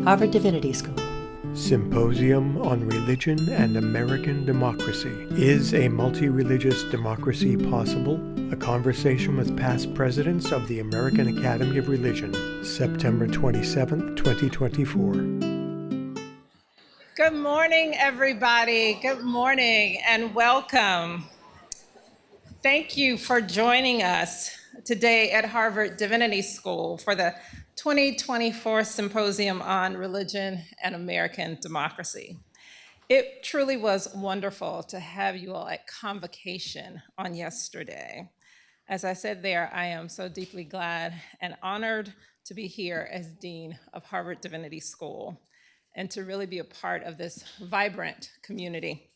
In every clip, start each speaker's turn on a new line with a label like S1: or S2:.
S1: Harvard Divinity School.
S2: Symposium on Religion and American Democracy. Is a multi-religious democracy possible? A conversation with past presidents of the American Academy of Religion, September 27, 2024.
S3: Good morning, everybody. Good morning and welcome. Thank you for joining us today at Harvard Divinity School for the 2024 Symposium on Religion and American Democracy. It truly was wonderful to have you all at convocation on yesterday. As I said there, I am so deeply glad and honored to be here as Dean of Harvard Divinity School and to really be a part of this vibrant community.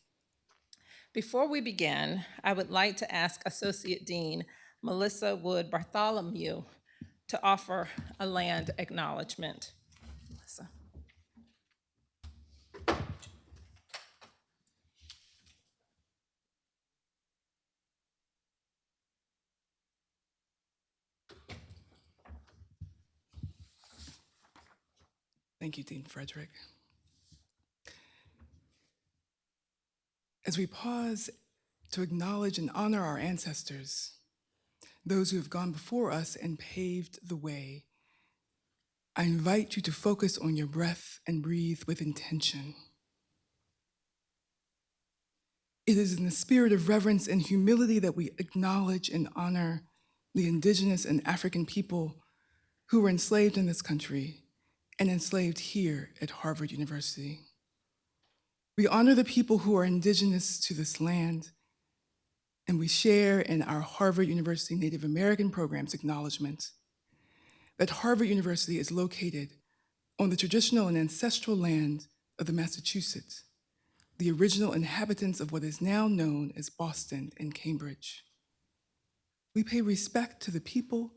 S3: Before we begin, I would like to ask Associate Dean Melissa Wood Bartholomew to offer a land acknowledgement. Melissa.
S4: Thank you, Dean Fredric. As we pause to acknowledge and honor our ancestors, those who have gone before us and paved the way, I invite you to focus on your breath and breathe with intention. It is in the spirit of reverence and humility that we acknowledge and honor the indigenous and African people who were enslaved in this country and enslaved here at Harvard University. We honor the people who are indigenous to this land, and we share in our Harvard University Native American Program's acknowledgement that Harvard University is located on the traditional and ancestral land of the Massachusetts, the original inhabitants of what is now known as Boston and Cambridge. We pay respect to the people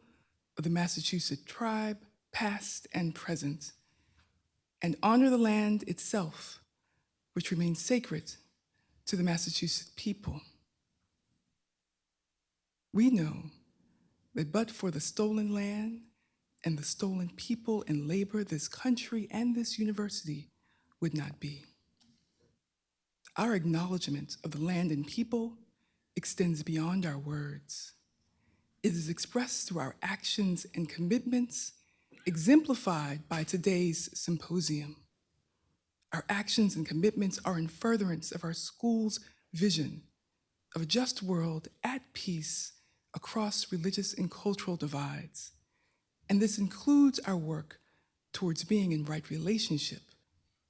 S4: of the Massachusetts tribe, past and present, and honor the land itself, which remains sacred to the Massachusetts people. We know that but for the stolen land and the stolen people and labor, this country and this university would not be. Our acknowledgement of the land and people extends beyond our words. It is expressed through our actions and commitments, exemplified by today's symposium. Our actions and commitments are in furtherance of our school's vision of a just world at peace across religious and cultural divides. And this includes our work towards being in right relationship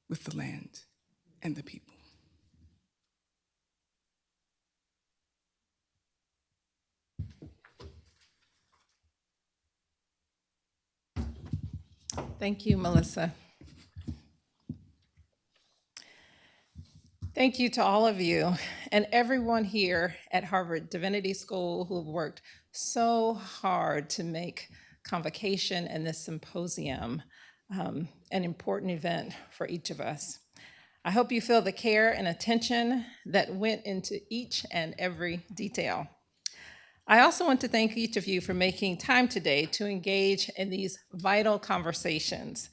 S4: with the land and the people.
S3: Thank you, Melissa. Thank you to all of you and everyone here at Harvard Divinity School who have worked so hard to make convocation and this symposium an important event for each of us. I hope you feel the care and attention that went into each and every detail. I also want to thank each of you for making time today to engage in these vital conversations.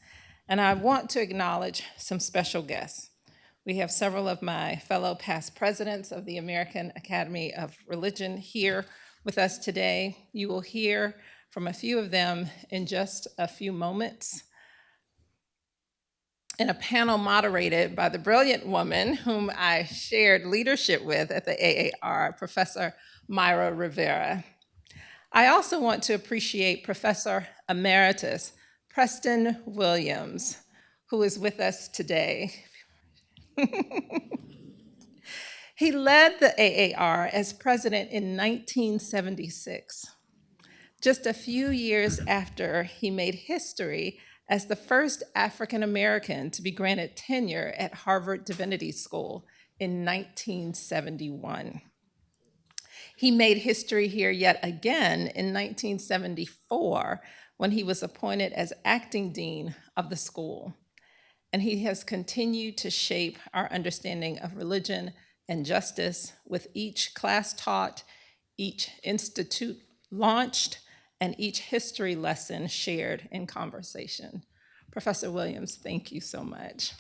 S3: And I want to acknowledge some special guests. We have several of my fellow past presidents of the American Academy of Religion here with us today. You will hear from a few of them in just a few moments in a panel moderated by the brilliant woman whom I shared leadership with at the AAR, Professor Mayra Rivera. I also want to appreciate Professor Emeritus Preston Williams, who is with us today. He led the AAR as president in 1976, just a few years after he made history as the first African American to be granted tenure at Harvard Divinity School in 1971. He made history here yet again in 1974 when he was appointed as acting dean of the school. And he has continued to shape our understanding of religion and justice with each class taught, each institute launched, and each history lesson shared in conversation. Professor Williams, thank you so much.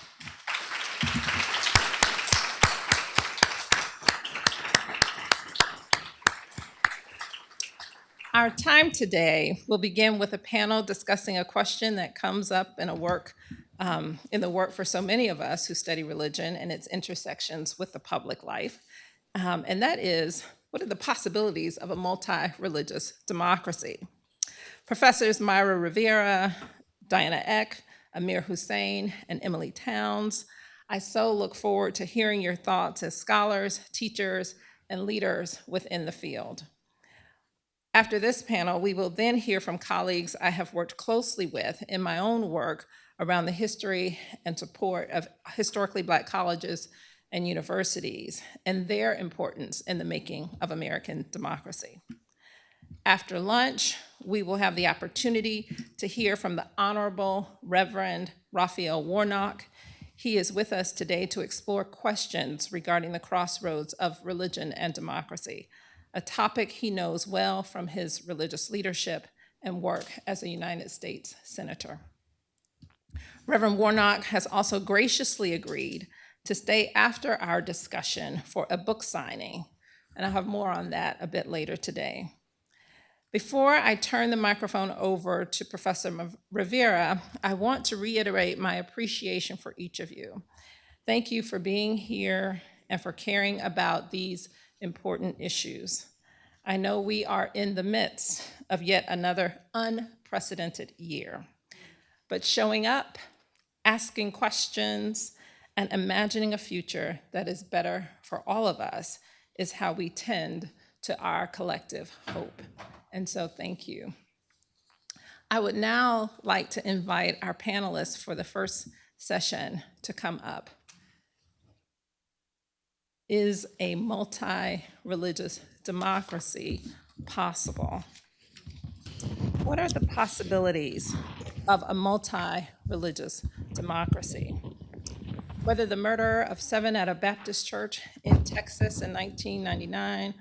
S3: Our time today will begin with a panel discussing a question that comes up in the work for so many of us who study religion and its intersections with the public life. And that is, what are the possibilities of a multi-religious democracy? Professors Mayra Rivera, Diana Eck, Amir Hussain, and Emilie Towns, I so look forward to hearing your thoughts as scholars, teachers, and leaders within the field. After this panel, we will then hear from colleagues I have worked closely with in my own work around the history and support of historically Black colleges and universities and their importance in the making of American democracy. After lunch, we will have the opportunity to hear from the Honorable Reverend Raphael Warnock. He is with us today to explore questions regarding the crossroads of religion and democracy, a topic he knows well from his religious leadership and work as a United States Senator. Reverend Warnock has also graciously agreed to stay after our discussion for a book signing, and I'll have more on that a bit later today. Before I turn the microphone over to Professor Rivera, I want to reiterate my appreciation for each of you. Thank you for being here and for caring about these important issues. I know we are in the midst of yet another unprecedented year, but showing up, asking questions, and imagining a future that is better for all of us is how we tend to our collective hope. And so thank you. I would now like to invite our panelists for the first session to come up. Is a multi-religious democracy possible? What are the possibilities of a multi-religious democracy? Whether the murder of 7 at a Baptist church in Texas in 1999,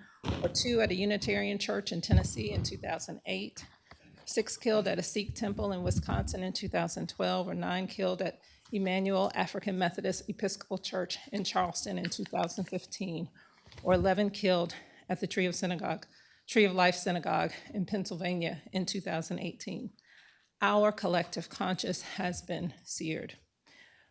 S3: or 2 at a Unitarian church in Tennessee in 2008, 6 killed at a Sikh temple in Wisconsin in 2012, or 9 killed at Emmanuel African Methodist Episcopal Church in Charleston in 2015, or 11 killed at the Tree of Life Synagogue in Pennsylvania in 2018. Our collective conscience has been seared.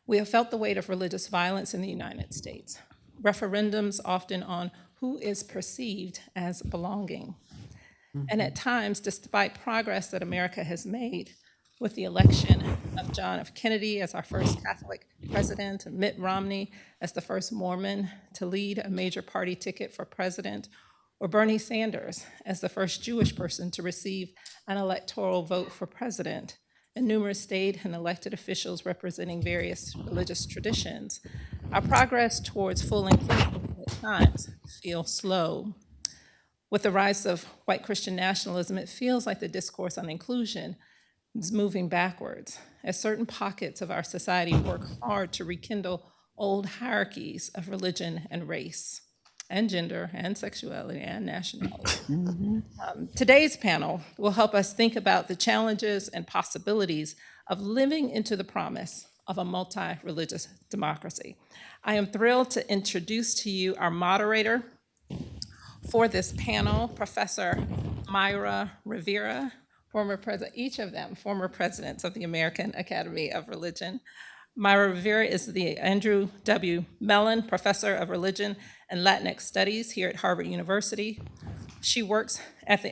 S3: We have felt the weight of religious violence in the United States. Referendums often on who is perceived as belonging. And at times, despite progress that America has made with the election of John F. Kennedy as our first Catholic president, and Mitt Romney as the first Mormon to lead a major party ticket for president, or Bernie Sanders as the first Jewish person to receive an electoral vote for president, and numerous state and elected officials representing various religious traditions, our progress towards full inclusion at times feels slow. With the rise of white Christian nationalism, it feels like the discourse on inclusion is moving backwards, as certain pockets of our society work hard to rekindle old hierarchies of religion and race, and gender, and sexuality, and nationality. Today's panel will help us think about the challenges and possibilities of living into the promise of a multi-religious democracy. I am thrilled to introduce to you our moderator for this panel, Professor Mayra Rivera, each of them former presidents of the American Academy of Religion. Mayra Rivera is the Andrew W. Mellon Professor of Religion and Latinx Studies here at Harvard University.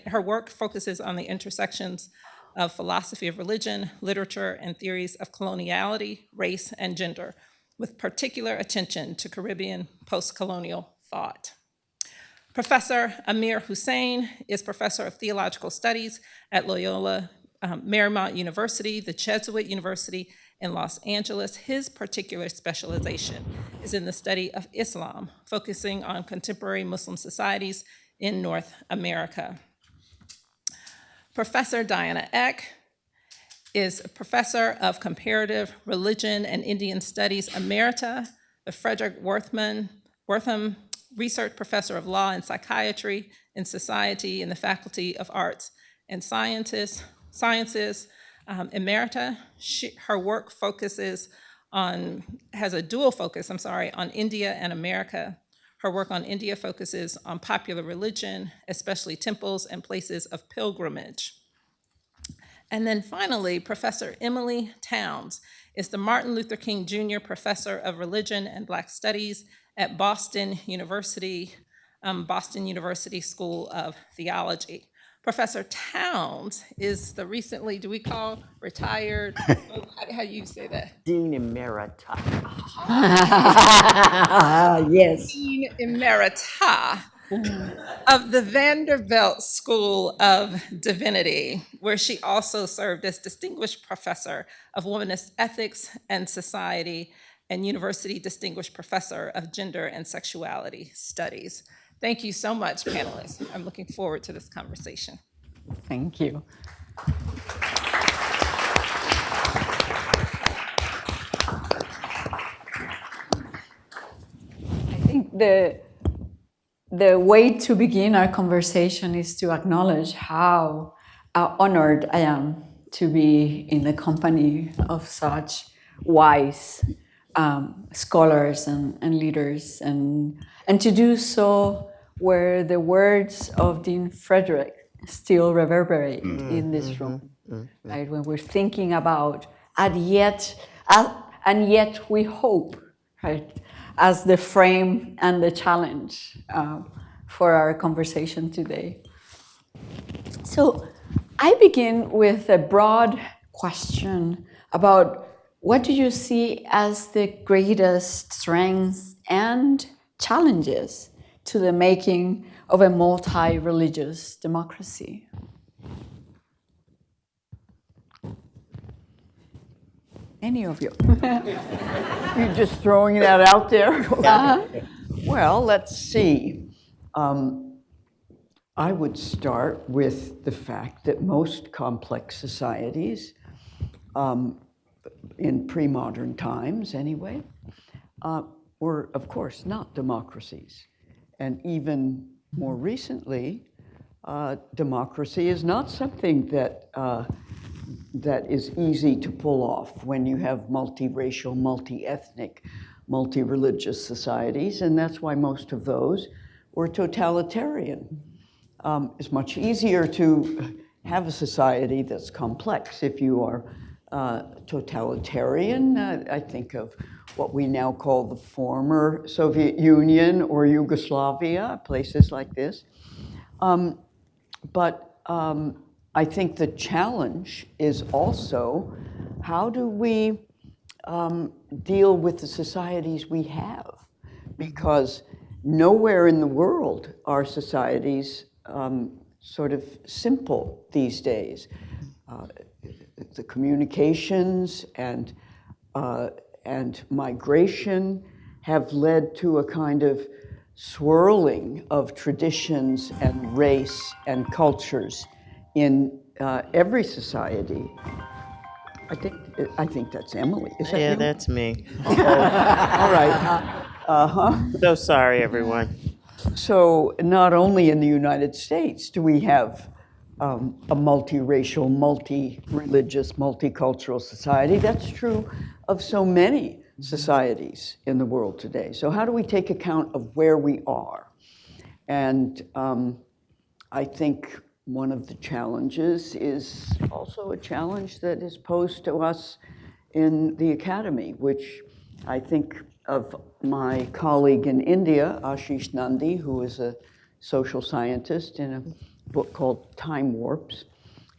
S3: Her work focuses on the intersections of philosophy of religion, literature, and theories of coloniality, race, and gender, with particular attention to Caribbean post-colonial thought. Professor Amir Hussain is Professor of Theological Studies at Loyola Marymount University, the Jesuit University in Los Angeles. His particular specialization is in the study of Islam, focusing on contemporary Muslim societies in North America. Professor Diana Eck is a Professor of Comparative Religion and Indian Studies Emerita, the Fredric Wertham Research Professor of Law and Psychiatry and Society in the Faculty of Arts and Sciences, Emerita. Her work has a dual focus, on India and America. Her work on India focuses on popular religion, especially temples and places of pilgrimage. And then finally, Professor Emilie Towns is the Martin Luther King Jr. Professor of Religion and Black Studies at Boston University School of Theology. Professor Towns is the recently, do we call retired, how do you say that?
S1: Dean Emerita. Yes.
S3: Dean Emerita of the Vanderbilt School of Divinity, where she also served as Distinguished Professor of Womanist Ethics and Society and University Distinguished Professor of Gender and Sexuality Studies. Thank you so much, panelists. I'm looking forward to this conversation.
S1: Thank you. I think the way to begin our conversation is to acknowledge how honored I am to be in the company of such wise scholars and leaders, and to do so where the words of Dean Fredric still reverberate in this room, right? When we're thinking about and yet we hope, right, as the frame and the challenge for our conversation today. So I begin with a broad question about what do you see as the greatest strengths and challenges to the making of a multi-religious democracy? Any of you?
S5: You're just throwing that out there? Well, let's see. I would start with the fact that most complex societies, in pre-modern times anyway, were, of course, not democracies. And even more recently, democracy is not something that is easy to pull off when you have multiracial, multi-ethnic, multi-religious societies, and that's why most of those were totalitarian. It's much easier to have a society that's complex if you are totalitarian. I think of what we now call the former Soviet Union or Yugoslavia, places like this. But I think the challenge is also, how do we deal with the societies we have? Because nowhere in the world are societies sort of simple these days. The communications and migration have led to a kind of swirling of traditions and race and cultures in every society. I think that's Emilie. Is that
S6: Yeah,
S5: you?
S6: that's me.
S5: All right.
S6: So sorry, everyone.
S5: So not only in the United States do we have a multiracial, multi-religious, multicultural society. That's true of so many societies in the world today. So how do we take account of where we are? And I think one of the challenges is also a challenge that is posed to us in the academy, which I think of my colleague in India, Ashish Nandi, who is a social scientist in a book called Time Warps.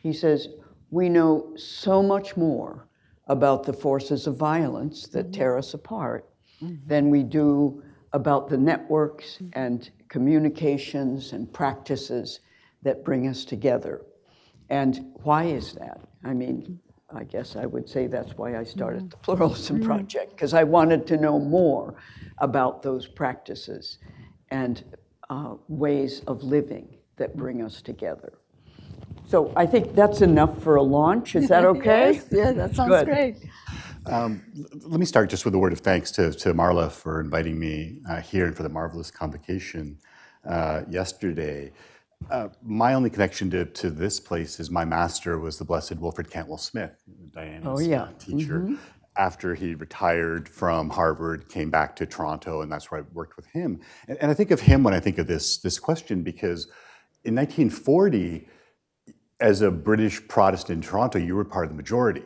S5: He says, we know so much more about the forces of violence that tear us apart than we do about the networks and communications and practices that bring us together. And why is that? I mean, I guess I would say that's why I started the Pluralism Project, because I wanted to know more about those practices and ways of living that bring us together. So I think that's enough for a launch. Is that okay?
S1: Yes, yeah, that sounds
S5: Good.
S1: great.
S7: Let me start just with a word of thanks to Marla for inviting me here and for the marvelous convocation yesterday. My only connection to this place is my master was the Blessed Wilfred Cantwell Smith, Diana's teacher. After he retired from Harvard, came back to Toronto, and that's where I worked with him. And I think of him when I think of this question, because in 1940, as a British Protestant in Toronto, you were part of the majority.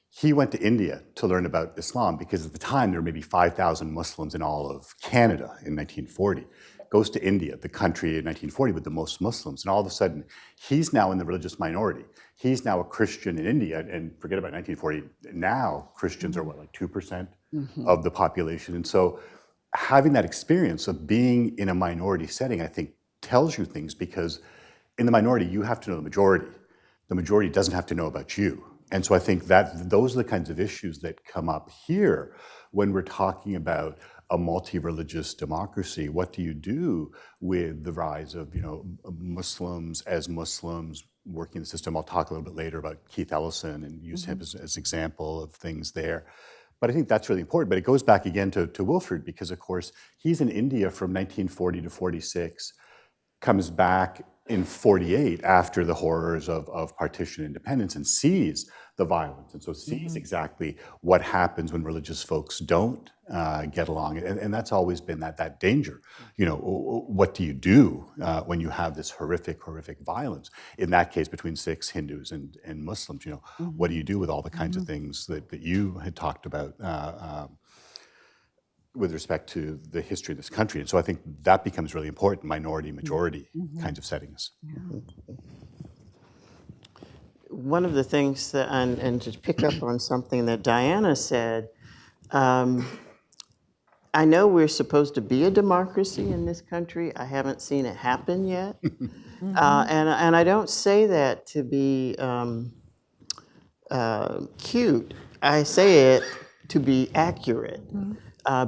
S7: He went to India to learn about Islam because at the time there were maybe 5,000 Muslims in all of Canada in 1940. Goes to India, the country in 1940 with the most Muslims, and all of a sudden he's now in the religious minority. He's now a Christian in India, and forget about 1940, now Christians are what, like 2% of the population. And so having that experience of being in a minority setting, I think tells you things, because in the minority you have to know the majority. The majority doesn't have to know about you. And so I think that those are the kinds of issues that come up here when we're talking about a multi-religious democracy. What do you do with the rise of, Muslims as Muslims working the system? I'll talk a little bit later about Keith Ellison and use him as example of things there. But I think that's really important. But it goes back again to Wilfred, because of course he's in India from 1940 to 46, comes back in 48 after the horrors of partition and independence, and sees the violence, and so sees exactly what happens when religious folks don't get along. And that's always been that danger. What do you do when you have this horrific violence? In that case, between Sikhs, Hindus, and Muslims, what do you do with all the kinds of things that you had talked about with respect to the history of this country? And so I think that becomes really important, minority, majority kinds of settings.
S6: One of the things that, and to pick up on something that Diana said, I know we're supposed to be a democracy in this country. I haven't seen it happen yet. And I don't say that to be cute. I say it to be accurate.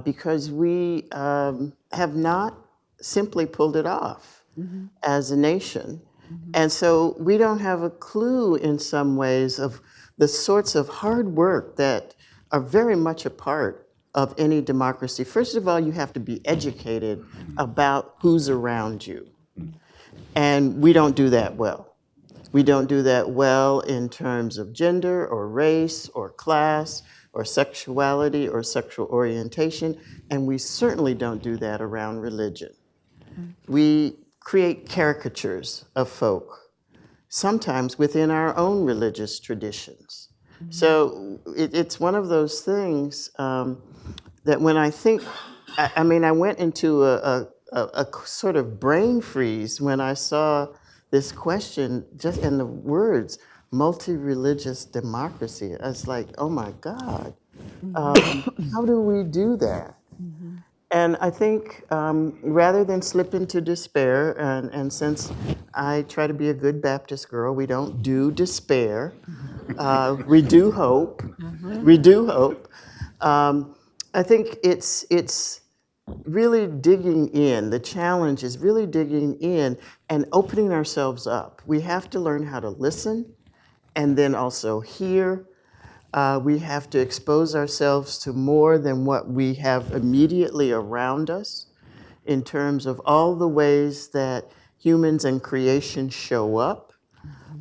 S6: Because we have not simply pulled it off as a nation. And so we don't have a clue in some ways of the sorts of hard work that are very much a part of any democracy. First of all, you have to be educated about who's around you. And we don't do that well. We don't do that well in terms of gender or race or class or sexuality or sexual orientation, and we certainly don't do that around religion. We create caricatures of folk, sometimes within our own religious traditions. So it's one of those things that when I think, I went into a sort of brain freeze when I saw this question just in the words, multi-religious democracy. I was like, oh my God, how do we do that? And I think rather than slip into despair, and since I try to be a good Baptist girl, we don't do despair. We do hope. We do hope. I think it's really digging in. The challenge is really digging in and opening ourselves up. We have to learn how to listen and then also hear. We have to expose ourselves to more than what we have immediately around us in terms of all the ways that humans and creation show up.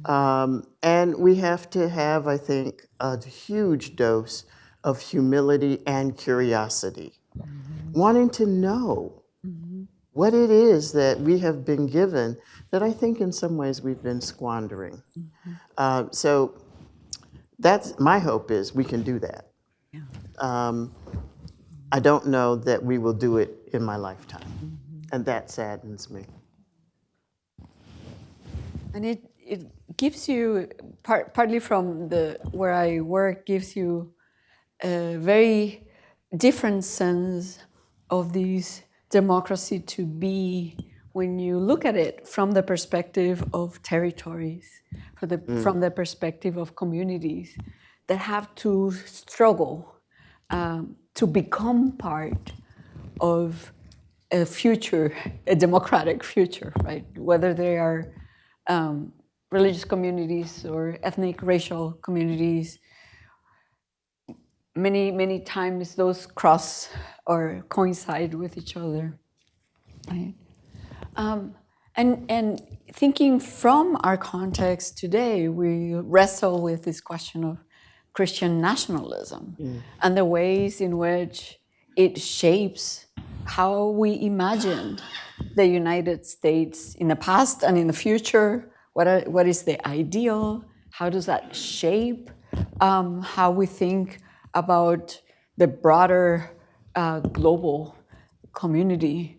S6: And we have to have, I think, a huge dose of humility and curiosity, wanting to know what it is that we have been given that I think in some ways we've been squandering. So that's my hope, is we can do that. I don't know that we will do it in my lifetime, and that saddens me.
S1: And it gives you, partly from where I work, gives you a very different sense of this democracy to be when you look at it from the perspective of territories, from the perspective of communities that have to struggle to become part of a future, a democratic future, right? Whether they are religious communities or ethnic, racial communities, many times those cross or coincide with each other. Right? And thinking from our context today, we wrestle with this question of Christian nationalism and the ways in which it shapes how we imagine the United States in the past and in the future. What is the ideal? How does that shape how we think about the broader global community?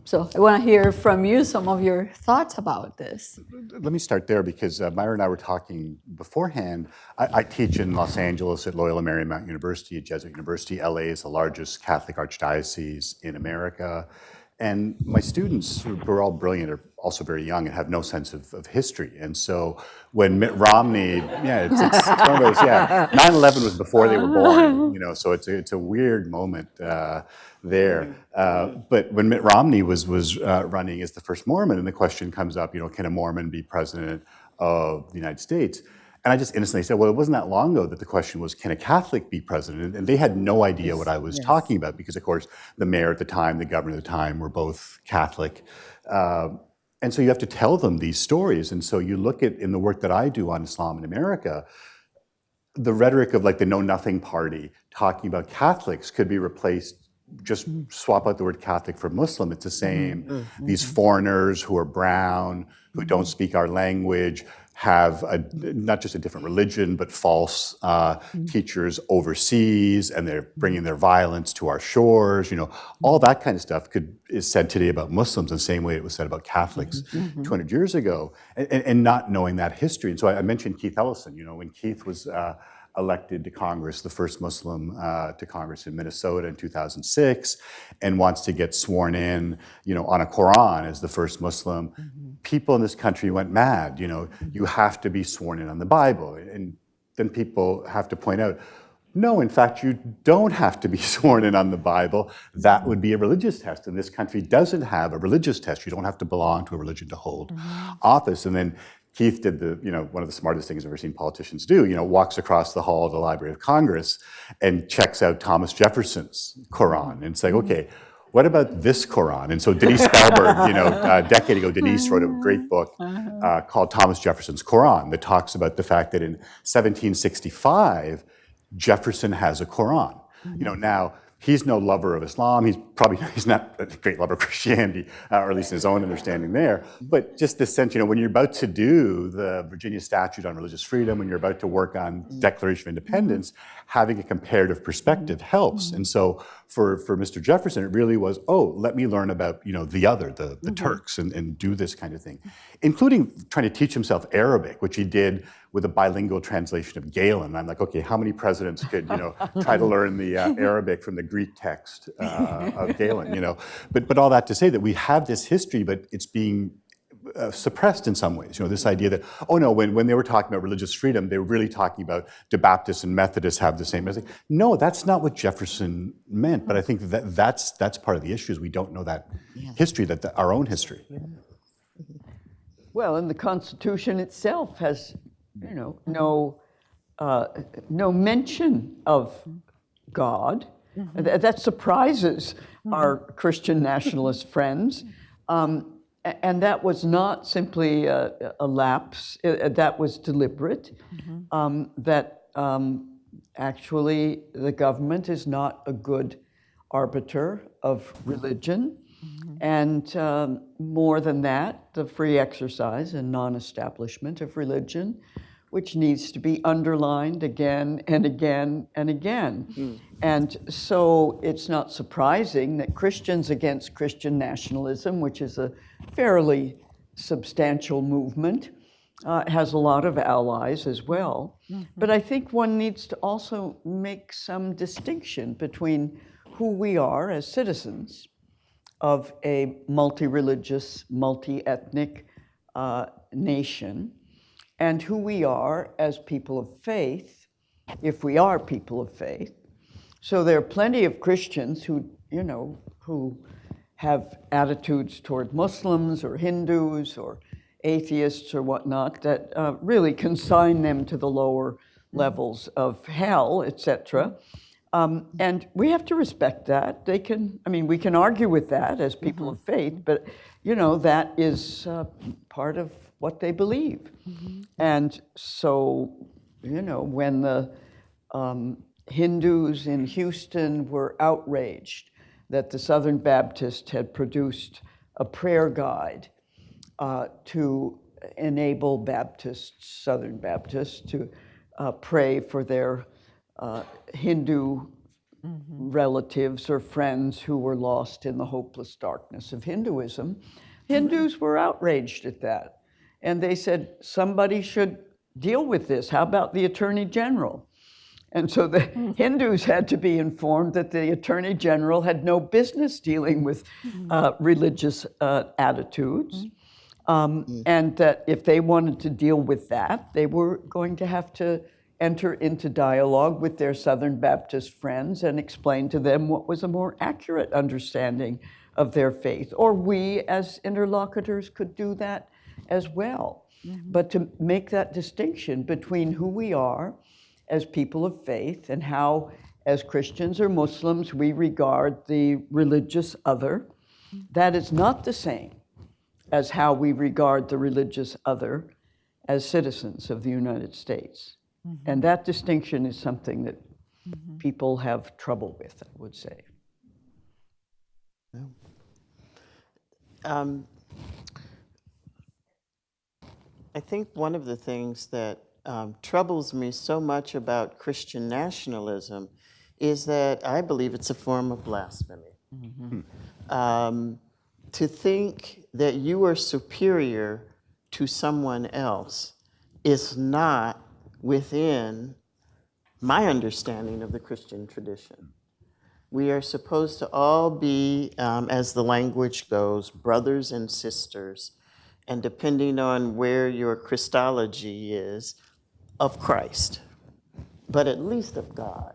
S1: So I want to hear from you some of your thoughts about this.
S7: Let me start there because Mayra and I were talking beforehand. I teach in Los Angeles at Loyola Marymount University, a Jesuit university. LA is the largest Catholic archdiocese in America. And my students, who are all brilliant, are also very young and have no sense of history. And so when Mitt Romney, it's one of those, 9/11 was before they were born, so it's a weird moment there. But when Mitt Romney was running as the first Mormon, and the question comes up, can a Mormon be president of the United States? And I just innocently said, well, it wasn't that long ago that the question was, can a Catholic be president? And they had no idea what I was talking about because, of course, the mayor at the time, the governor at the time were both Catholic. And so you have to tell them these stories. And so you look at, in the work that I do on Islam in America, the rhetoric of like the know-nothing party talking about Catholics could be replaced, just swap out the word Catholic for Muslim. It's the same. These foreigners who are brown, who don't speak our language, have not just a different religion, but false teachers overseas, and they're bringing their violence to our shores. All that kind of stuff is said today about Muslims the same way it was said about Catholics 200 years ago, and not knowing that history. And so I mentioned Keith Ellison. When Keith was elected to Congress, the first Muslim to Congress in Minnesota in 2006, and wants to get sworn in, on a Quran as the first Muslim. People in this country went mad. You have to be sworn in on the Bible. And then people have to point out, no, in fact, you don't have to be sworn in on the Bible. That would be a religious test. And this country doesn't have a religious test. You don't have to belong to a religion to hold office. And then Keith did one of the smartest things I've ever seen politicians do, walks across the hall of the Library of Congress and checks out Thomas Jefferson's Quran and say, okay, what about this Quran? And so Denise Spellberg, a decade ago, Denise wrote a great book called Thomas Jefferson's Quran that talks about the fact that in 1765, Jefferson has a Quran. Now, he's no lover of Islam. He's not a great lover of Christianity, or at least in his own understanding there. But just this sense, when you're about to do the Virginia Statute on Religious Freedom, when you're about to work on Declaration of Independence, having a comparative perspective helps. And so for Mr. Jefferson, it really was, let me learn about, the other, the Turks, and do this kind of thing, including trying to teach himself Arabic, which he did with a bilingual translation of Galen. And I'm like, okay, how many presidents could, try to learn the Arabic from the Greek text of Galen, But all that to say that we have this history, but it's being suppressed in some ways. This idea that, when they were talking about religious freedom, they were really talking about do Baptists and Methodists have the same message? No, that's not what Jefferson meant. But I think that's part of the issue is we don't know that history, our own history.
S5: Well, and the Constitution itself has, no mention of God. That surprises our Christian nationalist friends. And that was not simply a lapse, that was deliberate, that actually the government is not a good arbiter of religion. And more than that, the free exercise and non-establishment of religion, which needs to be underlined again and again and again. And so it's not surprising that Christians Against Christian Nationalism, which is a fairly substantial movement, has a lot of allies as well. But I think one needs to also make some distinction between who we are as citizens of a multi-religious, multi-ethnic nation, and who we are as people of faith, if we are people of faith. So there are plenty of Christians who have attitudes toward Muslims or Hindus or atheists or whatnot that really consign them to the lower levels of hell, etc. And we have to respect that. They can, I mean, we can argue with that as people of faith, but you know, that is part of what they believe. And so, you know, when the Hindus in Houston were outraged that the Southern Baptist had produced a prayer guide to enable Baptists, Southern Baptists, to pray for their Hindu relatives or friends who were lost in the hopeless darkness of Hinduism. Hindus were outraged at that. And they said, somebody should deal with this. How about the Attorney General? And so the Hindus had to be informed that the Attorney General had no business dealing with religious attitudes. And that if they wanted to deal with that, they were going to have to enter into dialogue with their Southern Baptist friends and explain to them what was a more accurate understanding of their faith. Or we as interlocutors could do that as well. But to make that distinction between who we are as people of faith and how, as Christians or Muslims, we regard the religious other, that is not the same as how we regard the religious other as citizens of the United States. And that distinction is something that people have trouble with, I would say.
S6: I think one of the things that troubles me so much about Christian nationalism is that I believe it's a form of blasphemy. To think that you are superior to someone else is not within my understanding of the Christian tradition. We are supposed to all be, as the language goes, brothers and sisters, and depending on where your Christology is, of Christ, but at least of God.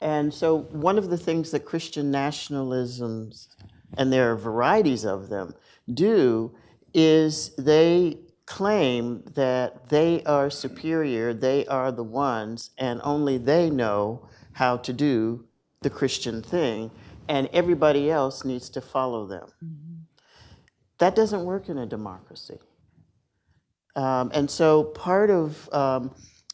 S6: And so one of the things that Christian nationalisms, and there are varieties of them, do is they claim that they are superior, they are the ones, and only they know how to do the Christian thing, and everybody else needs to follow them. That doesn't work in a democracy. And so part of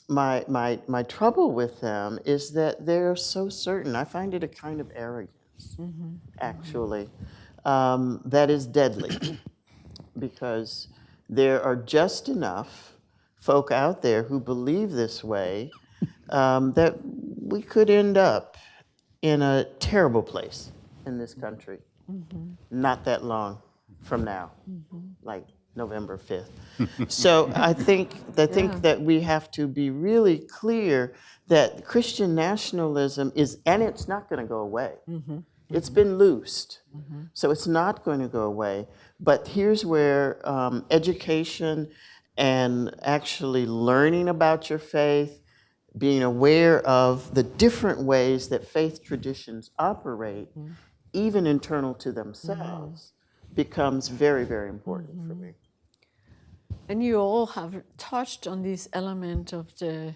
S6: my trouble with them is that they're so certain. I find it a kind of arrogance, actually, that is deadly, because there are just enough folk out there who believe this way that we could end up in a terrible place in this country, not that long from now, like November 5th. So I think that we have to be really clear that Christian nationalism is, and it's not going to go away. It's been loosed, so it's not going to go away. But here's where education and actually learning about your faith, being aware of the different ways that faith traditions operate, even internal to themselves, becomes very, very important for me.
S1: And you all have touched on this element of the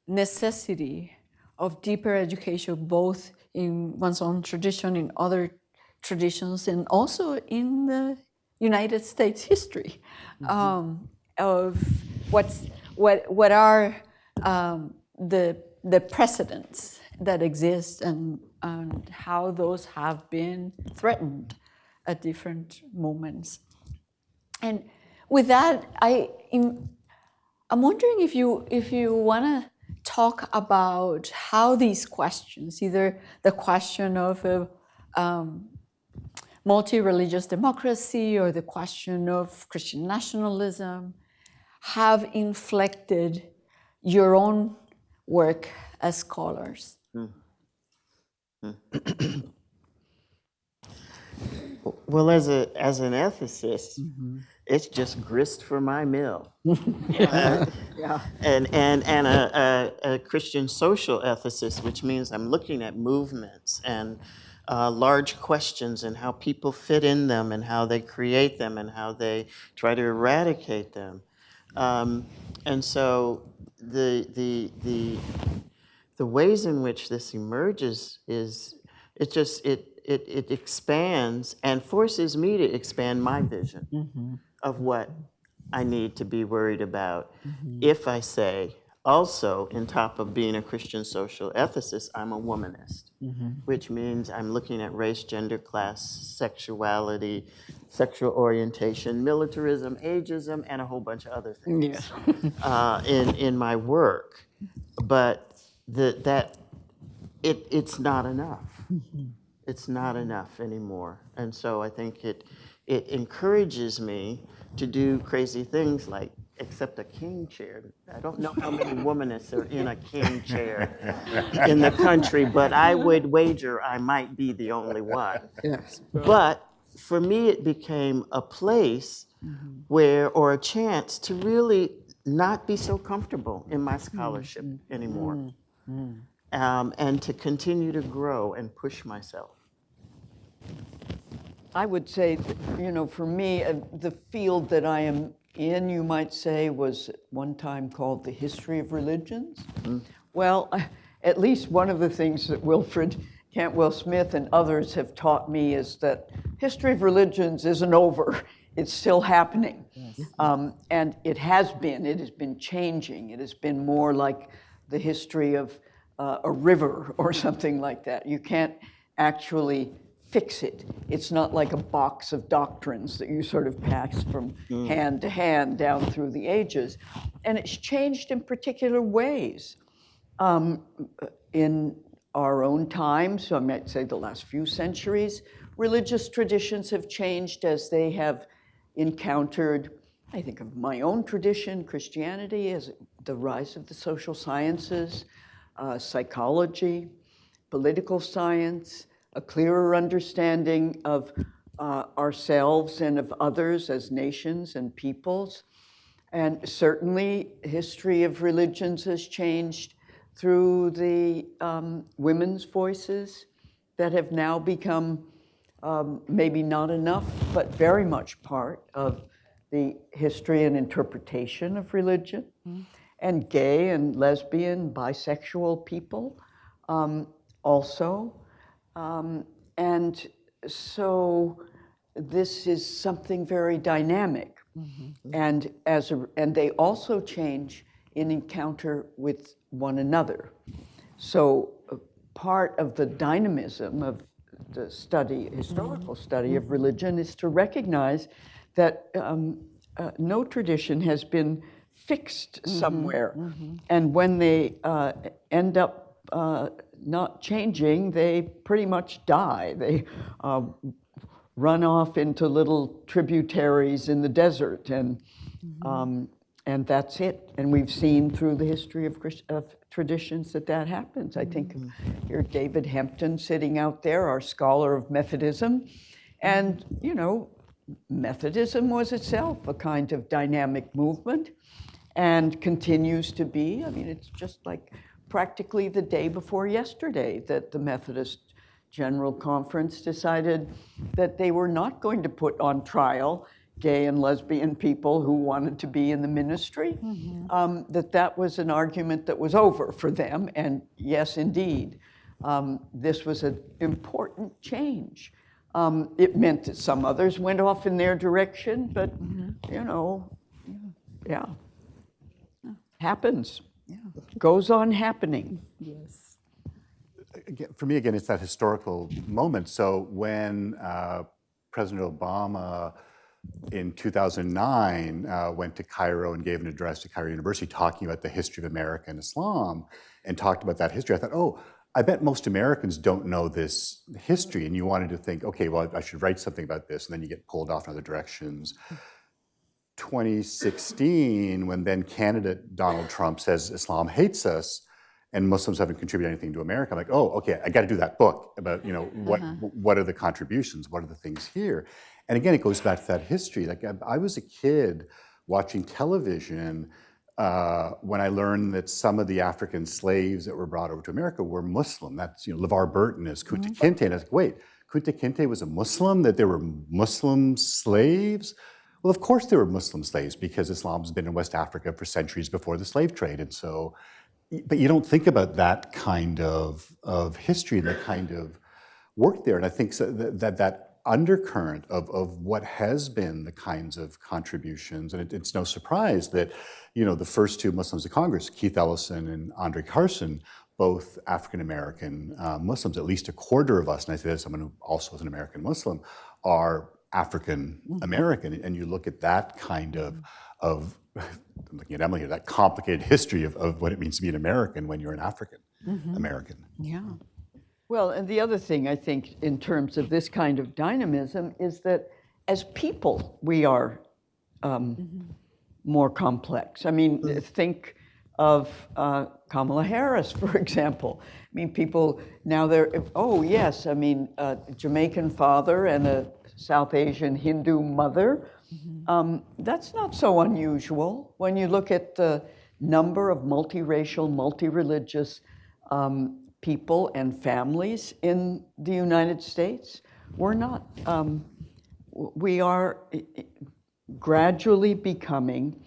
S1: necessity of deeper education, both in one's own tradition, in other traditions, and also in the United States history of what are the precedents that exist and how those have been threatened at different moments. And with that, I'm wondering if you want to talk about how these questions, either the question of multi-religious democracy or the question of Christian nationalism, have inflected your own work as scholars.
S6: Well, as an ethicist, it's just grist for my mill. And a Christian social ethicist, which means I'm looking at movements and large questions and how people fit in them and how they create them and how they try to eradicate them. And so the ways in which this emerges is, it expands and forces me to expand my vision of what I need to be worried about. If I say, also, on top of being a Christian social ethicist, I'm a womanist, which means I'm looking at race, gender, class, sexuality, sexual orientation, militarism, ageism, and a whole bunch of other things in my work. But it's not enough. It's not enough anymore. And so I think it encourages me to do crazy things like accept a king chair. I don't know how many womanists are in a king chair in the country, but I would wager I might be the only one.
S5: Yes.
S6: But for me, it became a place where, or a chance to really not be so comfortable in my scholarship anymore, and to continue to grow and push myself.
S5: I would say, that, for me, the field that I am in, you might say, was at one time called the history of religions. Well, at least one of the things that Wilfred Cantwell Smith and others have taught me is that history of religions isn't over. It's still happening. And it has been changing. It has been more like the history of a river or something like that. You can't actually fix it. It's not like a box of doctrines that you sort of pass from hand to hand down through the ages. And it's changed in particular ways. In our own time, so I might say the last few centuries, religious traditions have changed as they have encountered, I think of my own tradition, Christianity, as the rise of the social sciences, psychology, political science, a clearer understanding of ourselves and of others as nations and peoples. And certainly, history of religions has changed through the women's voices that have now become maybe not enough, but very much part of the history and interpretation of religion. And gay and lesbian, bisexual people also. And so this is something very dynamic. And they also change in encounter with one another. So part of the dynamism of the study, historical study of religion, is to recognize that no tradition has been fixed somewhere. And when they end up not changing, they pretty much die. They run off into little tributaries in the desert, and that's it. And we've seen through the history of traditions that happens. I think here David Hempton sitting out there, our scholar of Methodism, and Methodism was itself a kind of dynamic movement and continues to be. I mean, it's just like practically the day before yesterday that the Methodist General Conference decided that they were not going to put on trial gay and lesbian people who wanted to be in the ministry, that was an argument that was over for them. And yes, indeed, this was an important change. It meant that some others went off in their direction, but, happens. Goes on happening.
S1: Yes.
S7: For me, again, it's that historical moment. So when President Obama in 2009 went to Cairo and gave an address to Cairo University talking about the history of America and Islam and talked about that history, I thought, oh, I bet most Americans don't know this history. And you wanted to think, okay, well, I should write something about this. And then you get pulled off in other directions. 2016, when then candidate Donald Trump says Islam hates us and Muslims haven't contributed anything to America, I'm like, oh, okay, I got to do that book about, what are the contributions? What are the things here? And again, it goes back to that history. Like I was a kid watching television when I learned that some of the African slaves that were brought over to America were Muslim. That's, LeVar Burton as Kunta Kinte. And I was like, wait, Kunta Kinte was a Muslim? That there were Muslim slaves? Well, of course there were Muslim slaves because Islam's been in West Africa for centuries before the slave trade. And so but you don't think about that kind of history and the kind of work there. And I think that undercurrent of what has been the kinds of contributions, and it's no surprise that, the first two Muslims of Congress, Keith Ellison and Andre Carson, both African-American Muslims, at least a quarter of us, and I say this, someone who also is an American Muslim, are African-American. And you look at that kind of I'm looking at Emilie here, that complicated history of what it means to be an American when you're an African-American.
S1: Yeah.
S5: Well, and the other thing I think in terms of this kind of dynamism is that as people, we are more complex. I mean, think of Kamala Harris, for example. I mean, people now oh yes, I mean, a Jamaican father and a South Asian Hindu mother. That's not so unusual when you look at the number of multiracial, multireligious people and families in the United States. We are gradually becoming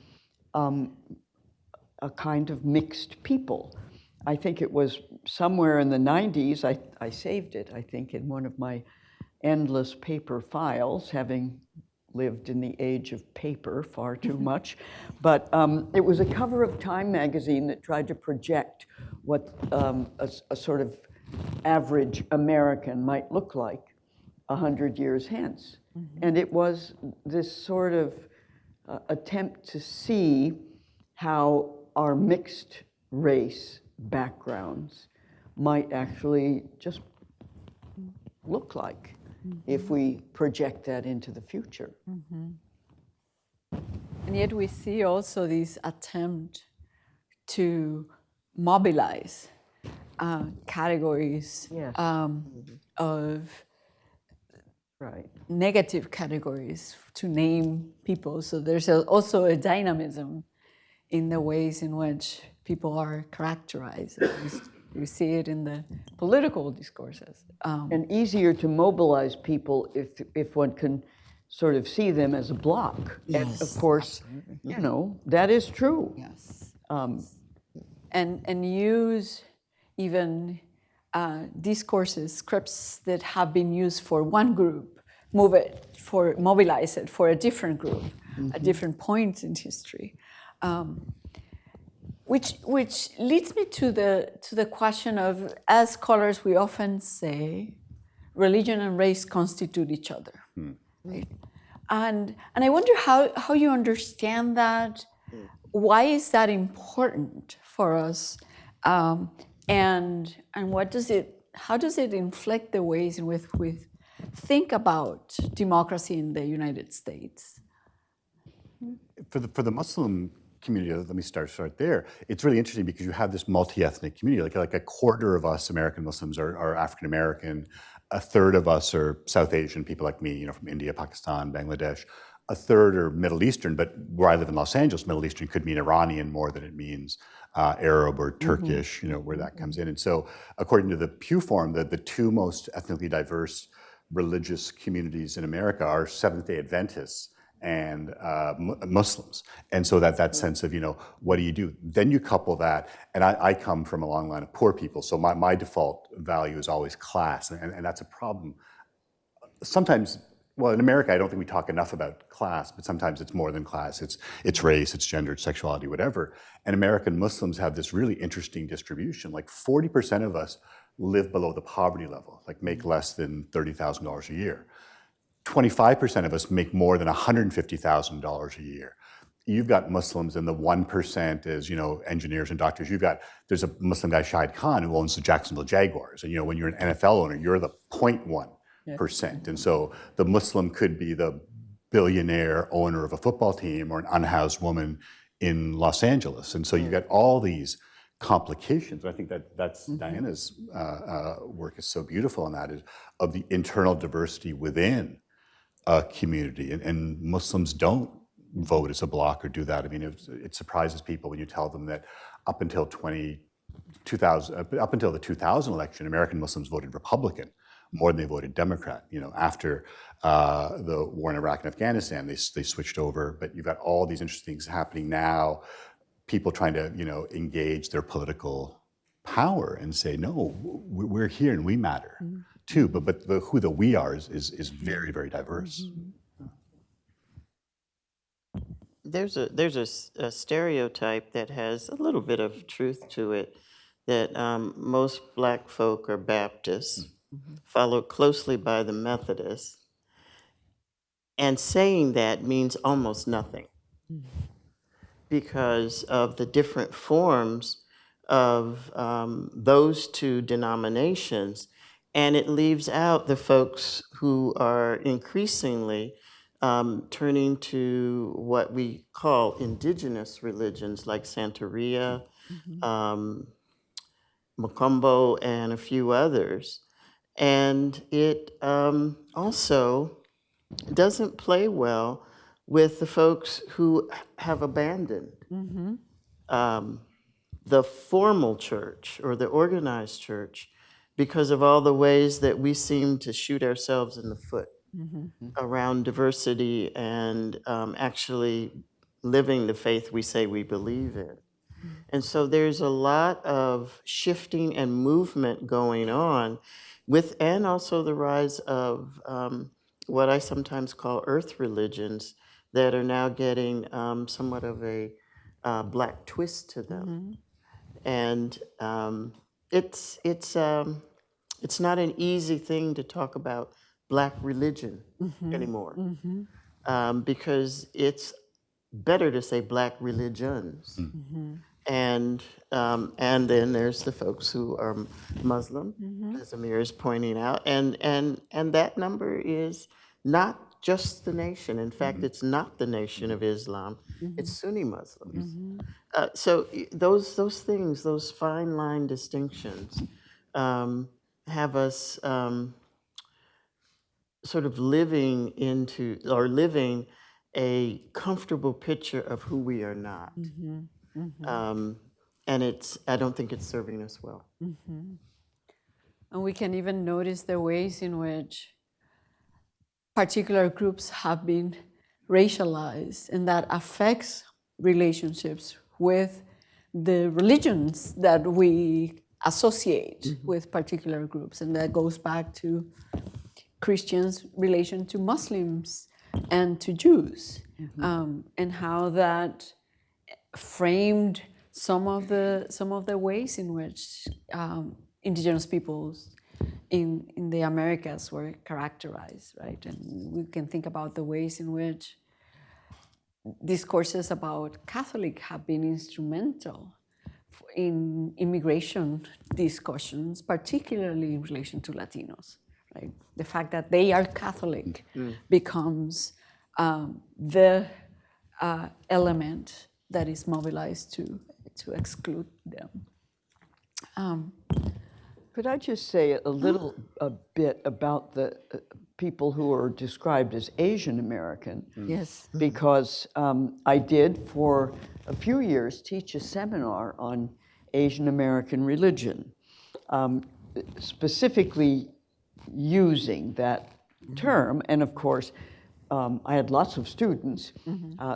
S5: a kind of mixed people. I think it was somewhere in the 90s, I saved it, I think, in one of my endless paper files, having lived in the age of paper far too much. But it was a cover of Time magazine that tried to project what a sort of average American might look like 100 years hence. And it was this sort of attempt to see how our mixed race backgrounds might actually just look like if we project that into the future.
S1: And yet we see also this attempt to mobilize categories of negative categories to name people. So there's also a dynamism in the ways in which people are characterized. We see it in the political discourses.
S5: And easier to mobilize people if one can sort of see them as a block.
S1: Yes,
S5: and of course,
S1: absolutely.
S5: That is true.
S1: Yes. And use even discourses, scripts that have been used for one group, mobilize it for a different group at different points in history. Which leads me to the question of, as scholars, we often say, religion and race constitute each other, right? And I wonder how you understand that. Why is that important for us? And how does it inflect the ways in which we think about democracy in the United States?
S7: For the Muslim community, let me start there. It's really interesting because you have this multi-ethnic community. Like a quarter of us American Muslims are African American. A third of us are South Asian, people like me, from India, Pakistan, Bangladesh. A third are Middle Eastern, but where I live in Los Angeles, Middle Eastern could mean Iranian more than it means Arab or Turkish, where that comes in. And so according to the Pew Forum, the two most ethnically diverse religious communities in America are Seventh-day Adventists and Muslims. And so that sense of, what do you do? Then you couple that, and I come from a long line of poor people, so my default value is always class, and that's a problem. Sometimes, well, in America, I don't think we talk enough about class, but sometimes it's more than class. It's race, it's gender, it's sexuality, whatever. And American Muslims have this really interesting distribution. Like 40% of us live below the poverty level, like make less than $30,000 a year. 25% of us make more than $150,000 a year. You've got Muslims in the 1% as, engineers and doctors. There's a Muslim guy, Shahid Khan, who owns the Jacksonville Jaguars. And, when you're an NFL owner, you're the 0.1%. And so the Muslim could be the billionaire owner of a football team or an unhoused woman in Los Angeles. And so you got all these complications. I think that's Diana's work is so beautiful in that, is of the internal diversity within a community. And Muslims don't vote as a bloc or do that. I mean, it surprises people when you tell them that up until the 2000 election, American Muslims voted Republican more than they voted Democrat. After the war in Iraq and Afghanistan, they switched over. But you've got all these interesting things happening now. people trying to, engage their political power and say, no, we're here and we matter too. But who the we are is very, very diverse.
S6: There's a stereotype that has a little bit of truth to it, that most Black folk are Baptists, followed closely by the Methodists, and saying that means almost nothing because of the different forms of those two denominations, and it leaves out the folks who are increasingly turning to what we call indigenous religions like Santeria, Macumbo, and a few others. And it also doesn't play well with the folks who have abandoned the formal church or the organized church because of all the ways that we seem to shoot ourselves in the foot around diversity and actually living the faith we say we believe in. And so there's a lot of shifting and movement going on and also the rise of what I sometimes call earth religions that are now getting somewhat of a Black twist to them. And it's not an easy thing to talk about Black religion anymore, because it's better to say Black religions. And then there's the folks who are Muslim, as Amir is pointing out, and that number is not just the nation. In fact, it's not the Nation of Islam; it's Sunni Muslims. So those things, those fine line distinctions, have us sort of living a comfortable picture of who we are not. And I don't think it's serving us well.
S1: And we can even notice the ways in which particular groups have been racialized, and that affects relationships with the religions that we associate with particular groups. And that goes back to Christians' relation to Muslims and to Jews, and how that framed some of the ways in which indigenous peoples in the Americas were characterized, right? And we can think about the ways in which discourses about Catholic have been instrumental in immigration discussions, particularly in relation to Latinos, right? The fact that they are Catholic becomes the element that is mobilized to exclude them.
S5: Could I just say a bit about the people who are described as Asian American?
S1: Yes.
S5: Because I did for a few years teach a seminar on Asian American religion, specifically using that term. And of course, I had lots of students,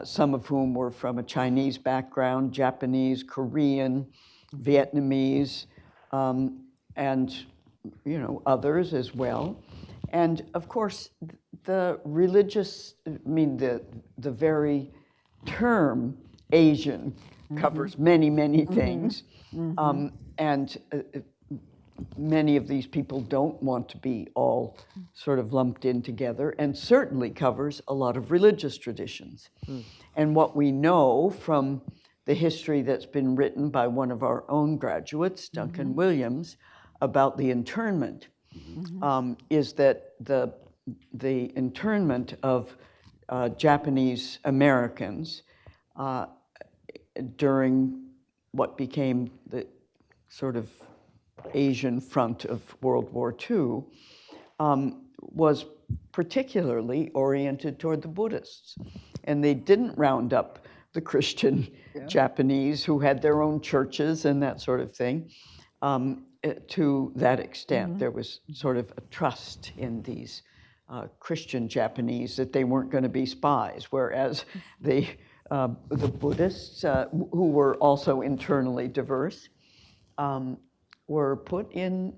S5: some of whom were from a Chinese background, Japanese, Korean, Vietnamese, and others as well. And of course, the religious, the very term Asian covers many, many things. And many of these people don't want to be all sort of lumped in together, and certainly covers a lot of religious traditions. And what we know from the history that's been written by one of our own graduates, Duncan Williams, about the internment, is that the internment of Japanese Americans during what became the sort of Asian front of World War II was particularly oriented toward the Buddhists. And they didn't round up the Christian Japanese who had their own churches and that sort of thing to that extent. There was sort of a trust in these Christian Japanese that they weren't going to be spies, whereas the The Buddhists, who were also internally diverse, were put in,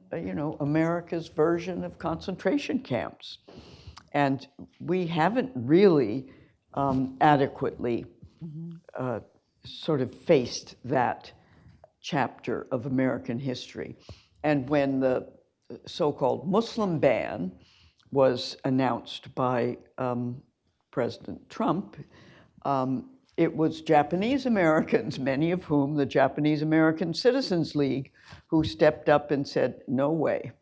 S5: America's version of concentration camps. And we haven't really adequately sort of faced that chapter of American history. And when the so-called Muslim ban was announced by President Trump, it was Japanese Americans, many of whom the Japanese American Citizens League, who stepped up and said, no way.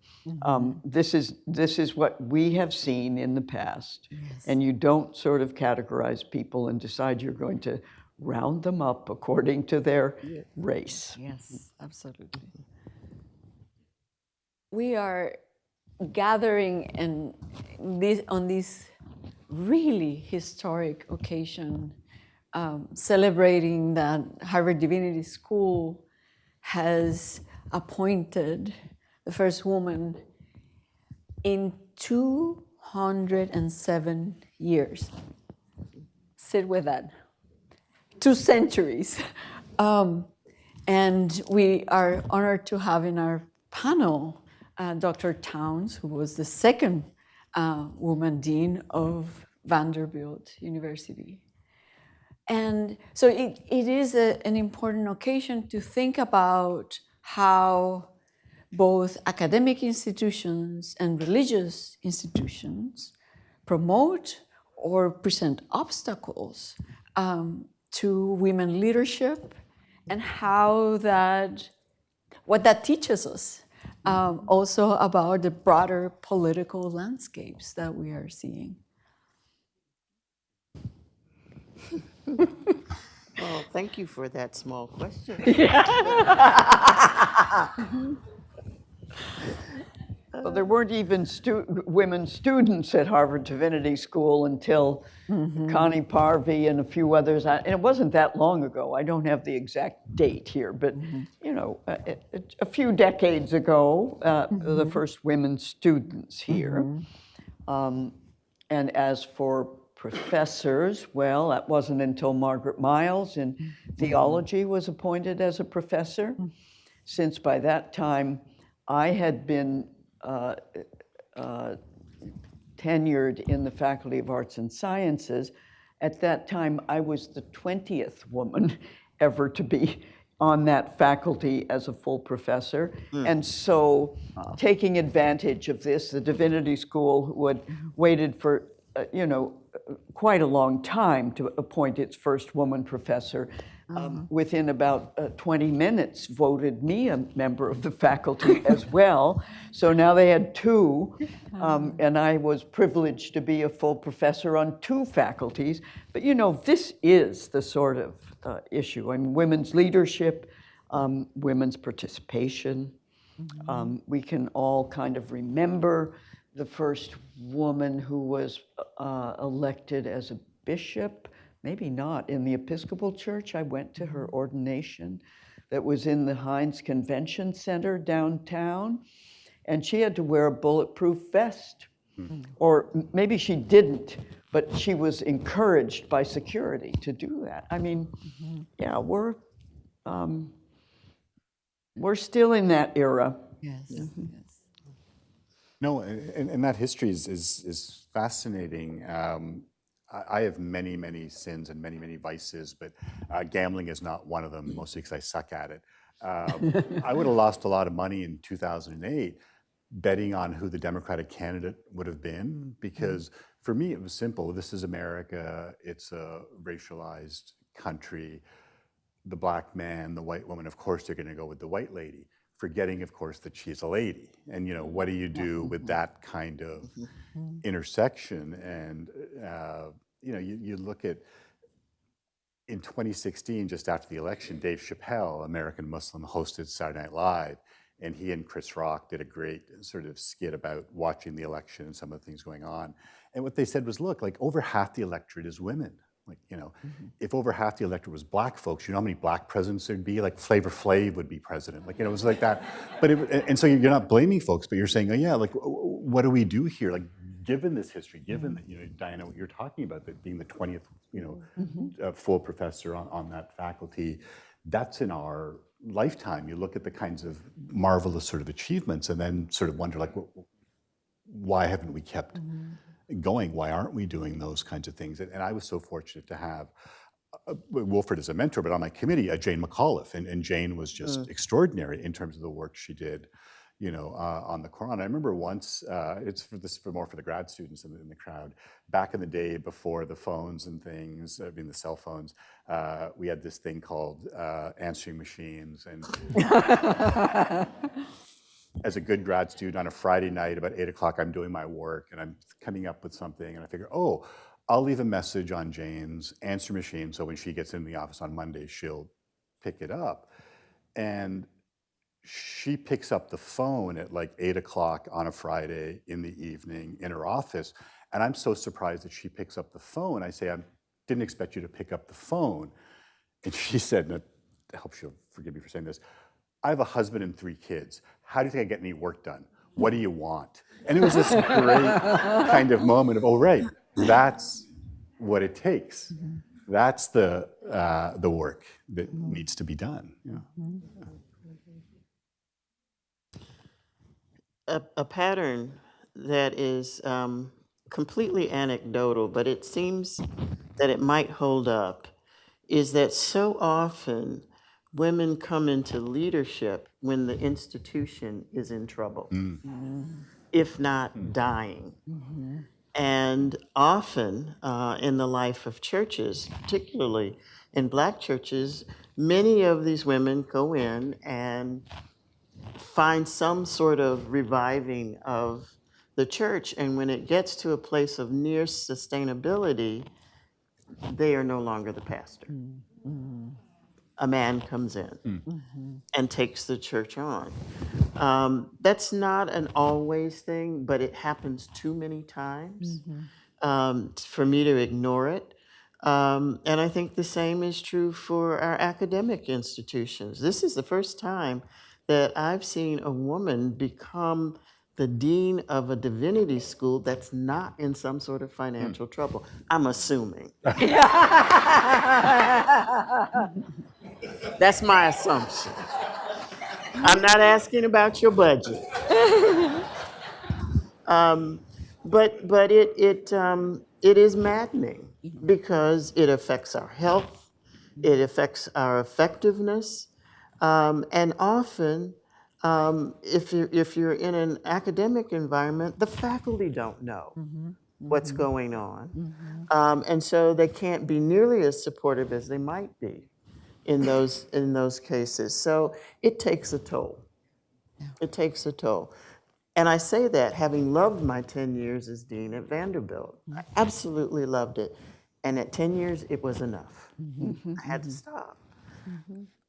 S5: This is what we have seen in the past. Yes. And you don't sort of categorize people and decide you're going to round them up according to their race.
S1: Yes, absolutely. We are gathering on this really historic occasion, celebrating that Harvard Divinity School has appointed the first woman in 207 years. Sit with that. 2 centuries. And we are honored to have in our panel Dr. Towns, who was the second woman dean of Vanderbilt University. And so it is an important occasion to think about how both academic institutions and religious institutions promote or present obstacles to women leadership, and what that teaches us also about the broader political landscapes that we are seeing.
S6: Well, thank you for that small question.
S5: Well, there weren't even women students at Harvard Divinity School until Connie Parvey and a few others. And it wasn't that long ago. I don't have the exact date here, but a few decades ago, the first women students here. And as for professors, well, that wasn't until Margaret Miles in theology was appointed as a professor, since by that time I had been tenured in the Faculty of Arts and Sciences. At that time, I was the 20th woman ever to be on that faculty as a full professor. And so taking advantage of this, the Divinity School, who had waited for, quite a long time to appoint its first woman professor, within about 20 minutes voted me a member of the faculty as well. So now they had 2, and I was privileged to be a full professor on 2 faculties. But this is the sort of issue. I mean, women's leadership, women's participation. We can all kind of remember the first woman who was elected as a bishop. Maybe not in the Episcopal Church. I went to her ordination that was in the Heinz Convention Center downtown, and she had to wear a bulletproof vest. Or maybe she didn't, but she was encouraged by security to do that. I mean, yeah, we're still in that era.
S1: Yes, yes.
S7: No, and that history is fascinating. I have many, many sins and many, many vices, but gambling is not one of them, mostly because I suck at it. I would have lost a lot of money in 2008 betting on who the Democratic candidate would have been, because for me it was simple. This is America. It's a racialized country. The black man, the white woman, of course they're going to go with the white lady, forgetting, of course, that she's a lady. And what do you do with that kind of intersection? And you look at, in 2016, just after the election, Dave Chappelle, American Muslim, hosted Saturday Night Live, and he and Chris Rock did a great sort of skit about watching the election and some of the things going on. And what they said was, look, like over half the electorate is women. Like, if over half the electorate was black folks, how many black presidents there'd be? Like Flavor Flav would be president. Like, it was like that. But and so you're not blaming folks, but you're saying, oh yeah, like what do we do here? Like, given this history, given that, Diana, what you're talking about, that being the 20th, full professor on that faculty, that's in our lifetime. You look at the kinds of marvelous sort of achievements and then sort of wonder, like, why haven't we kept going? Why aren't we doing those kinds of things? And I was so fortunate to have Wilfred as a mentor, but on my committee, Jane McAuliffe, and Jane was just extraordinary in terms of the work she did, on the Quran. I remember once, it's more for the grad students in the crowd, back in the day before the phones and things, the cell phones, we had this thing called answering machines, and as a good grad student on a Friday night about 8 o'clock, I'm doing my work and I'm coming up with something, and I figure, I'll leave a message on Jane's answer machine, so when she gets in the office on Monday, she'll pick it up. And she picks up the phone at like 8 o'clock on a Friday in the evening in her office, and I'm so surprised that she picks up the phone. I say, I didn't expect you to pick up the phone. And she said, and I hope she'll forgive me for saying this, I have a husband and 3 kids. How do you think I get any work done? What do you want? And it was this great kind of moment of, right, that's what it takes. That's the work that needs to be done.
S6: A pattern that is completely anecdotal, but it seems that it might hold up, is that so often women come into leadership when the institution is in trouble, if not dying. And often in the life of churches, particularly in Black churches, many of these women go in and find some sort of reviving of the church. And when it gets to a place of near sustainability, they are no longer the pastor. A man comes in and takes the church on. That's not an always thing, but it happens too many times for me to ignore it. And I think the same is true for our academic institutions. This is the first time that I've seen a woman become the dean of a divinity school that's not in some sort of financial trouble. I'm assuming. That's my assumption. I'm not asking about your budget. But it is maddening because it affects our health, it affects our effectiveness, and often, if you're in an academic environment, the faculty don't know what's going on, and so they can't be nearly as supportive as they might be in those cases. So it takes a toll. It takes a toll. And I say that having loved my 10 years as dean at Vanderbilt. I absolutely loved it. And at 10 years, it was enough. I had to stop.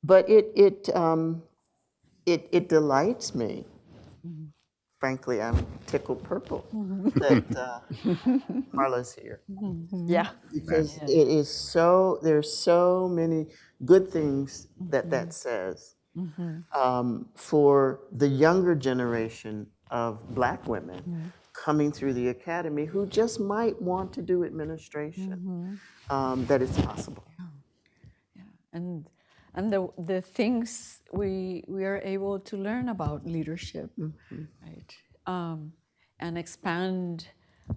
S6: But it delights me. Frankly, I'm tickled purple that Marla's here.
S5: Yeah.
S6: Because it is so, there's so many good things that says for the younger generation of Black women coming through the academy who just might want to do administration, that it's possible.
S1: And the things we are able to learn about leadership, right? And expand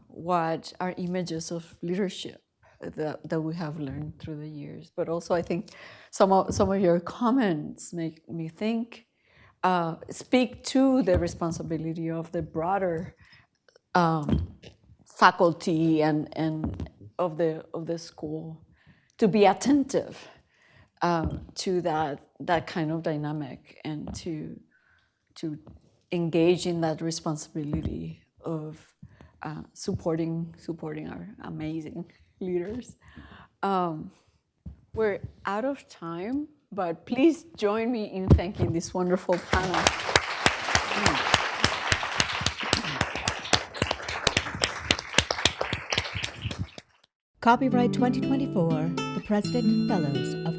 S1: what our images of leadership that we have learned through the years. But also, I think some of your comments make me think, speak to the responsibility of the broader faculty and of the school to be attentive to that kind of dynamic and to engage in that responsibility of supporting our amazing leaders. We're out of time, but please join me in thanking this wonderful panel.
S8: Copyright 2024, the President and Fellows of